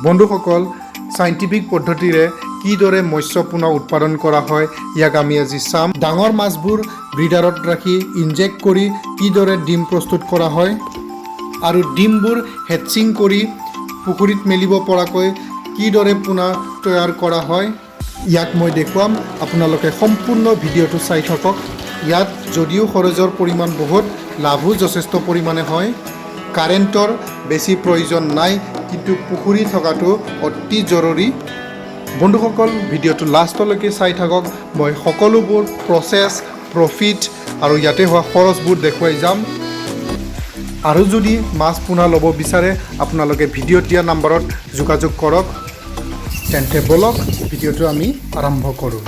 বন্ধুসকল সাইন্টিফিক পদ্ধতিৰে কিদৰে মৎস্য পুনৰ উৎপাদন কৰা হয় ইয়াক আমি আজি চাম। ডাঙৰ মাছবোৰ ব্ৰিডাৰত ৰাখি ইনজেক্ট কৰি কিদৰে ডিম প্ৰস্তুত কৰা হয় আৰু ডিমবোৰ হেচিং কৰি পুখুৰীত মেলিব পৰাকৈ কিদৰে পুনৰ তৈয়াৰ কৰা হয় ইয়াক মই দেখুৱাম। আপোনালোকে সম্পূৰ্ণ ভিডিঅ'টো চাই থাকক। ইয়াত যদিও খৰচৰ পৰিমাণ বহুত, লাভো যথেষ্ট পৰিমাণে হয়। কাৰেণ্টৰ বেছি প্ৰয়োজন নাই, কিন্তু পুখুৰী থকাটো অতি জৰুৰী। বন্ধুসকল ভিডিঅ'টো লাষ্টলৈকে চাই থাকক। মই সকলোবোৰ প্ৰচেছ, প্ৰফিট আৰু ইয়াতে হোৱা খৰচবোৰ দেখুৱাই যাম। আৰু যদি মাছ পোনা ল'ব বিচাৰে আপোনালোকে ভিডিঅ'ত দিয়া নাম্বাৰত যোগাযোগ কৰক। তেন্তে বলক ভিডিঅ'টো আমি আৰম্ভ কৰোঁ।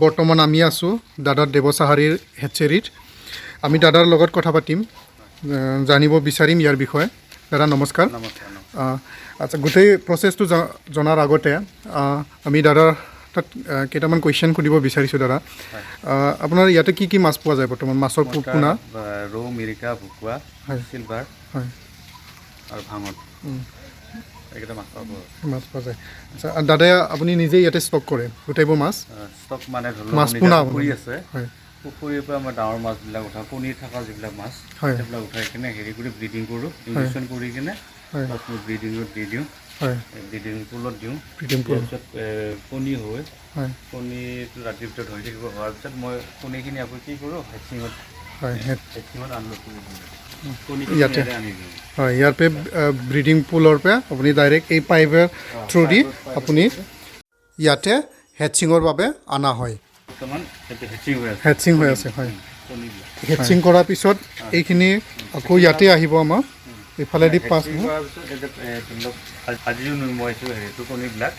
বৰ্তমান আমি আছোঁ দাদা দেৱচাহাৰীৰ হেচেৰীত। আমি দাদাৰ লগত কথা পাতিম, জানিব বিচাৰিম ইয়াৰ বিষয়ে। দাদা নমস্কাৰ। আচ্ছা, গোটেই প্ৰচেছটো জনাৰ আগতে আমি দাদাৰ তাত কেইটামান কুৱেশ্যন সুধিব বিচাৰিছোঁ। দাদা আপোনাৰ ইয়াতে কি কি মাছ পোৱা যায় বৰ্তমান? মাছৰ পোনা ৰৌ, মিৰিকা, ভকুৱা, চিলভাৰ আৰু ভাঙন, এইকেইটা মাছ পোৱা যায়। আচ্ছা, দাদাই আপুনি নিজে ইয়াতে ষ্টক কৰে গোটেইবোৰ মাছ? ষ্টক মানে মাছ পোনা পুখুৰী আছে, পুখুৰীৰ পৰা আমাৰ ডাঙৰ মাছবিলাক উঠাওঁ, কণী থকা যিবিলাক মাছ সেইবিলাক উঠাই কিনে হেৰি কৰি ব্ৰিডিং কৰোঁ, ইনজেকশ্যন কৰি কিনে ব্ৰিডিঙত দি দিওঁ, ব্ৰিডিং পুলত দিওঁ। তাৰপিছত কণী হয়, কণীটো ৰাতিৰ ভিতৰত হৈ থাকিব। হোৱাৰ পিছত মই কণীখিনি আকৌ কি কৰোঁ, হেচিঙত আনলোড কৰি দিওঁ। ইয়াতে হয়, ইয়াৰ পৰা ব্ৰিডিং পুলৰ পৰা আপুনি ডাইৰেক্ট এই পাইপৰ থ্ৰু দি আপুনি ইয়াতে হেচিঙৰ বাবে অনা হয়। হেচিং হৈ আছে হয়। হেচিং কৰাৰ পিছত এইখিনি আকৌ ইয়াতে আহিব আমাৰ এইফালেদি পাছ। আজিও নমাইছোঁ হেৰিটো কণীবিলাক,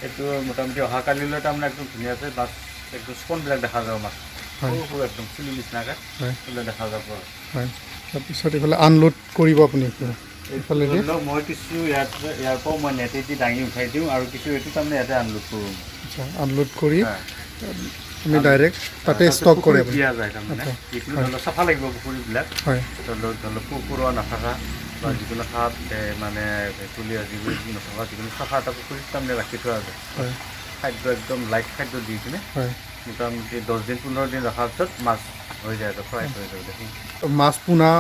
এইটো মোটামুটি অহাকালিলৈ তাৰমানে একদম ধুনীয়াকৈ মাছ একদম স্পনবিলাক দেখা যাব। মাছ সৰু সৰু একদম চিলি নিচিনাকৈ সেইবিলাক দেখা যাব। হয়, তাৰপিছত এইফালে আনলোড কৰিব আপুনি এইফালে। মই কিছু ইয়াৰ পৰাও মই নেটেদি দাঙি উঠাই দিওঁ আৰু কিছু এইটো তাৰমানে ইয়াতে আনলোড কৰোঁ। আচ্ছা, আনলোড কৰি আমি ডাইৰেক্ট তাতে ষ্টক কৰে দিয়া যায়। তাৰমানে যিখিনি ধৰি লওক চাফা লাগিব পুখুৰীবিলাক, ধৰি লওক পোক পৰুৱা নাথাকা বা যিকোনো সাপ মানে ভেকুলীয়া যিবোৰ নথকা যিকোনো চাফা এটা পুখুৰীত তাৰমানে ৰাখি থোৱা যায়। খাদ্য একদম লাইট খাদ্য দি কিনে মোটামুটি 10 দিন 15 দিন ৰখাৰ পিছত মাছ হৈ যায়, ফ্ৰাই হৈ যায়। মাছ পোনা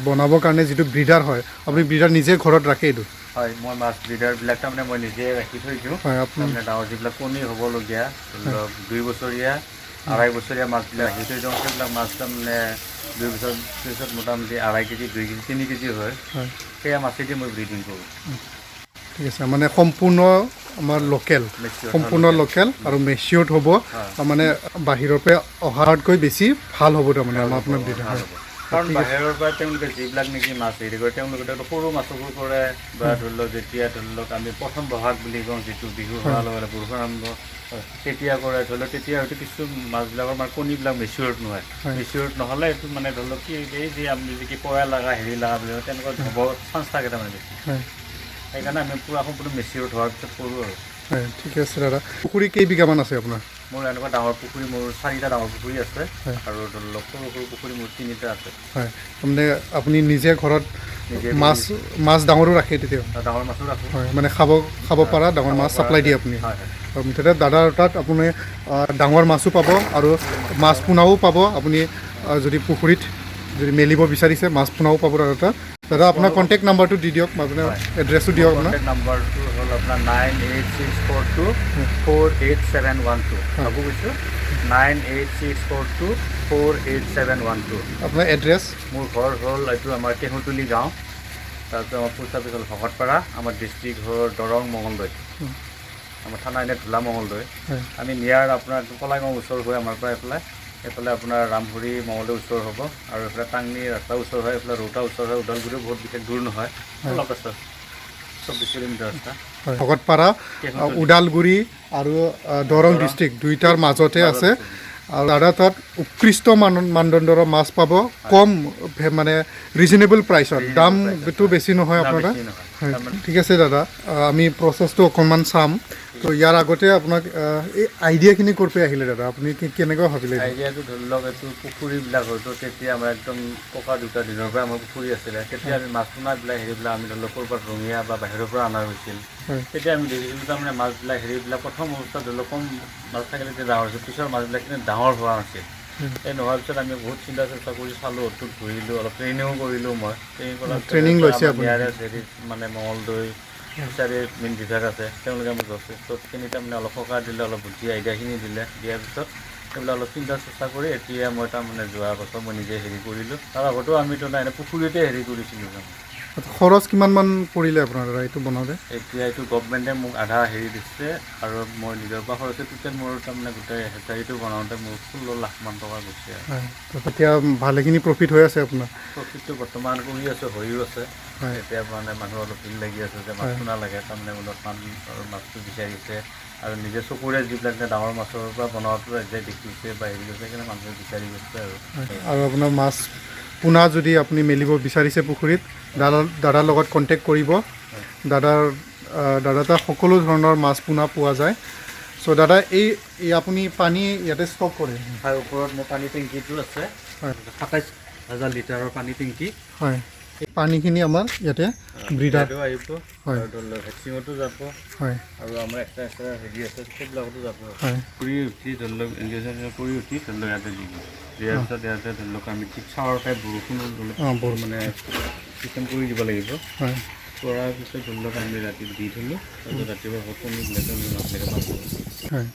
বনাবৰ কাৰণে যিটো ব্ৰিডাৰ হয়, আপুনি ব্ৰিডাৰ নিজে ঘৰত ৰাখে এইটো? হয়, মই মাছ ব্ৰিডাৰবিলাক তাৰমানে মই নিজে ৰাখি থৈ দিওঁ। তাৰমানে ডাঙৰ যিবিলাক কণী হ'বলগীয়া, ধৰি লওক 2 বছৰীয়া 2.5 বছৰীয়া মাছবিলাক ৰাখি থৈ দিওঁ। সেইবিলাক মাছ তাৰমানে 2 বছৰ পিছত মোটামুটি 2.5 কেজি 2 কেজি 3 কেজি হয়, সেয়া মাছেদি মই ব্ৰিডিং কৰোঁ। ঠিক আছে, মানে সম্পূৰ্ণ আমাৰ লোকেল, সম্পূৰ্ণ লোকেল আৰু মেচিয়ৰ্ড হ'ব। মানে বাহিৰৰ পৰা অহাতকৈ বেছি ভাল হ'ব তাৰমানে আপোনাৰ ব্ৰিডাৰ। কাৰণ বাহিৰৰ পৰা তেওঁলোকে যিবিলাক নেকি মাছ হেৰি কৰে, তেওঁলোকে সৰু মাছবোৰ কৰে বা ধৰি লওক যেতিয়া ধৰি লওক আমি প্ৰথম বহাগ বুলি কওঁ, যিটো বিহু হোৱাৰ লগে বৰষুণ আৰম্ভ তেতিয়া কৰে, ধৰি লওক তেতিয়া হয়তো কিছু মাছবিলাকৰ আমাৰ কণীবিলাক মেচিয়ৰ্ড নহয়। মেচিয়ৰ্ড নহ'লে এইটো মানে ধৰি লওক কি এই যে আমি যি পয়া লগা হেৰি লগা বুলি তেনেকুৱা হ'ব চান্স থাকে তাৰমানে বেছি। সেইকাৰণে আমি পূৰা সম্পূৰ্ণ মেচিয়ৰ্ড হোৱাৰ পিছত কৰোঁ আৰু। হয়, ঠিকে আছে দাদা। পুখুৰী কেইবিঘামান আছে আপোনাৰ? মোৰ এনেকুৱা ডাঙৰ পুখুৰী, মোৰ 4টা ডাঙৰ পুখুৰী আছে আৰু ধৰি লওক সৰু সৰু পুখুৰী মোৰ 3টা আছে। হয়, তাৰমানে আপুনি নিজে ঘৰত মাছ ডাঙৰো ৰাখে? তেতিয়া ডাঙৰ মাছো ৰাখোঁ। হয়, মানে খাব পৰা ডাঙৰ মাছ চাপ্লাই দিয়ে আপুনি? মুঠতে দাদাৰ তাত আপুনি ডাঙৰ মাছো পাব আৰু মাছ পোনাও পাব। আপুনি যদি পুখুৰীত যদি মেলিব বিচাৰিছে মাছ পোনাও পাব দাদাৰ তাত। দাদা আপোনাৰ কণ্টেক্ট নাম্বাৰটো দি দিয়ক, আপোনাৰ এড্ৰেছটো দিয়ক। আপোনাৰ কণ্টেক্ট নাম্বাৰটো হ'ল আপোনাৰ 98642487112। ভাবো কৈছোঁ 98642487112। আপোনাৰ এড্ৰেছ? মোৰ ঘৰ হ'ল এইটো আমাৰ কেহুতুলি গাঁও, তাৰপিছত আমাৰ পোষ্ট অফিচ হ'ল ভকতপাৰা, আমাৰ ডিষ্ট্ৰিক্ট হ'ল দৰং মঙলদৈ, আমাৰ থানা এনে ধোলা মঙলদৈ। আমি নিয়াৰ আপোনাৰ কলাইগাঁও ওচৰ হৈ আমাৰ পৰা এইফালে আপোনাৰ ৰামভৰি মঙলদৈ ওচৰ হ'ব, আৰু এইফালে টাংনি ৰাস্তা ওচৰ হয়, এইফালে ৰৌতা ওচৰ হয়। ওদালগুৰিও বহুত বিশেষ দূৰ নহয়, অলপ আছে, 24 কিলোমিটাৰ ৰাস্তা। ভকতপাৰা, ওদালগুৰি আৰু দৰং ডিষ্ট্ৰিক্ট দুইটাৰ মাজতে আছে। আৰু দাদা তাত উৎকৃষ্ট মানদণ্ডৰ মাছ পাব কম মানে ৰিজনেবল প্ৰাইচত দামটো বেছি নহয় আপোনাৰ তাত হয় ঠিক আছে দাদা আমি প্ৰচেছটো অকণমান চাম তো ইয়াৰ আগতে আপোনাক এই আইডিয়াখিনি ক'ৰ পৰা আহিলে দাদা আপুনি কেনেকৈ ভাবিলে আইডিয়াটো ধৰি লওক এইটো পুখুৰীবিলাক হয়তো তেতিয়া আমাৰ একদম ককা দুটা দিনৰ পৰা আমাৰ পুখুৰী আছিলে তেতিয়া আমি মাছ পোনাবিলাক হেৰিবিলাক আমি ধৰি লওক ক'ৰবাত ৰঙীয়া বা বাহিৰৰ পৰা অনা হৈছিল তেতিয়া আমি দেখিছিলোঁ তাৰমানে মাছবিলাক হেৰিবিলাক প্ৰথম অৱস্থাত ধৰি লওক কম মাছ থাকিলে তেতিয়া ডাঙৰ হৈছিল পিছৰ মাছবিলাক কিন্তু ডাঙৰ হোৱা নাছিল এই নোহোৱাৰ পিছত আমি বহুত চিন্তা চৰ্চা কৰি চালোঁ অটোত ঘূৰিলোঁ অলপ ট্ৰেইনিঙো কৰিলোঁ মই ট্ৰেইনিং লৈছে আপুনি হেৰিত মানে মঙলদৈ ফিচাৰী মেইন বিভাগ আছে তেওঁলোকে মোক যথেষ্টখিনি তাৰমানে অলপ সকাহ দিলে অলপ বুদ্ধি আইডিয়াখিনি দিলে দিয়াৰ পিছত সেইবিলাক অলপ চিন্তা চৰ্চা কৰি এতিয়া মই তাৰমানে যোৱা বছৰ মই নিজে হেৰি কৰিলোঁ তাৰ আগতো আমিতো নাই পুখুৰীতে হেৰি কৰিছিলোঁ খৰচ কিমানমান পৰিলে আপোনাৰ দাদা এইটো বনাওঁতে এতিয়া এইটো গভমেণ্টে মোক আধা হেৰি দিছে আৰু মই নিজৰ পৰা খৰচে টোটেল মোৰ তাৰমানে গোটেই হেচাৰীটো বনাওঁতে মোৰ 16 লাখমান টকা গৈছে এতিয়া ভালেখিনি প্ৰফিট হৈ আছে আপোনাৰ প্ৰফিটটো বৰ্তমান কৰি আছোঁ হৈও আছে এতিয়া মানে মানুহ অলপ ভিৰ লাগি আছে যে মাছটো নালাগে তাৰমানে উন্নত মানৰ মাছটো বিচাৰিছে আৰু নিজে চকুৰে যিবিলাক ডাঙৰ মাছৰ পৰা বনোৱাটো যে দেখিছে বা হেৰি কৰিছে সেইকাৰণে মানুহে বিচাৰি গৈছে আৰু আপোনাৰ মাছ পোনা যদি আপুনি মেলিব বিচাৰিছে পুখুৰীত দাদাৰ লগত কণ্টেক্ট কৰিব দাদা তাত সকলো ধৰণৰ মাছ পোনা পোৱা যায় চ' দাদা এই আপুনি পানী ইয়াতে ষ্টক কৰে হয় ওপৰত মোৰ পানী টেংকিটো আছে 27,000 লিটাৰৰ পানী টেংকি হয় এই পানীখিনি আমাৰ ইয়াতে ব্ৰিডাৰ আহিব হয় ভেকচিনতো যাব হয় আৰু আমাৰ এক্সট্ৰা হেৰি আছে সেইবিলাকতো যাব হয় ফুৰি উঠি ধৰি লওক এনগেজ কৰি উঠি ধৰি লওক ইয়াতে দিব দিয়াৰ পিছত ইয়াতে ধৰি লওক আমি ঠিক চাৱাৰ টাইপ বৰষুণ মানে চিষ্টেম কৰি দিব লাগিব হয় কৰাৰ পিছত ধৰি লওক আমি ৰাতি দি থ'লোঁ তাৰপিছত ৰাতিপুৱা কণীবিলাকে আমি মাছবিলাকে পাব হয়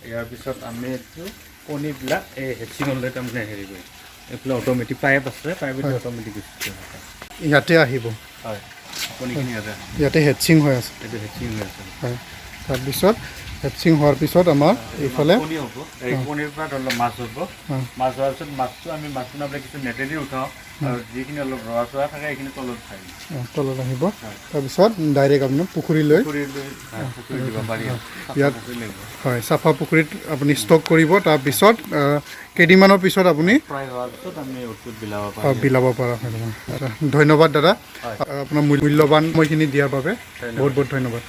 ইয়াৰ পিছত আমি এইটো কণীবিলাক এই হেচিঙলৈ তাৰমানে হেৰি কৰিম এইফালে অট'মেটিক পাইপ আছে পাইপটো অট'মেটিক ইয়াতে আহিব হয় কণীখিনি ইয়াতে হেচিং হৈ আছে এইটো হেচিং হৈ আছে হয় তাৰপিছত হেচিং হোৱাৰ পিছত আমাৰ এইফালে কণী হ'ব এই কণীৰ পৰা ধৰি লওক মাছ হ'ব মাছ হোৱাৰ পিছত মাছটো আমি মাছ পোনাবিলাক কিছু নেটেদি উঠাওঁ আৰু যিখিনি অলপ ৰৱা চৰা থাকে সেইখিনি তলত খাই তলত আহিব তাৰপিছত ডাইৰেক্ট আপোনাৰ পুখুৰীলৈ দিব পাৰি ইয়াত হয় চাফা পুখুৰীত আপুনি ষ্টক কৰিব তাৰপিছত কেইদিনমানৰ পিছত আপুনি প্ৰায় হোৱাৰ পিছত আমি উৎপাদ বিলাব পৰা হয় ধন্যবাদ দাদা আপোনাৰ মূল্যৱান সময়খিনি দিয়াৰ বাবে বহুত বহুত ধন্যবাদ